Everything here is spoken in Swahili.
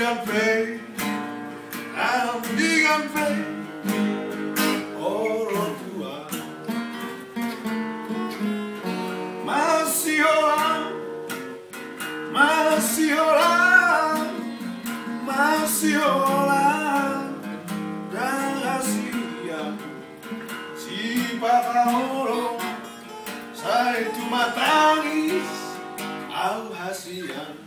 fe, digan fe, orang tua masih orang, masih orang, masih orang dan rahasia si pakahoro saya cuma tangis au hasian.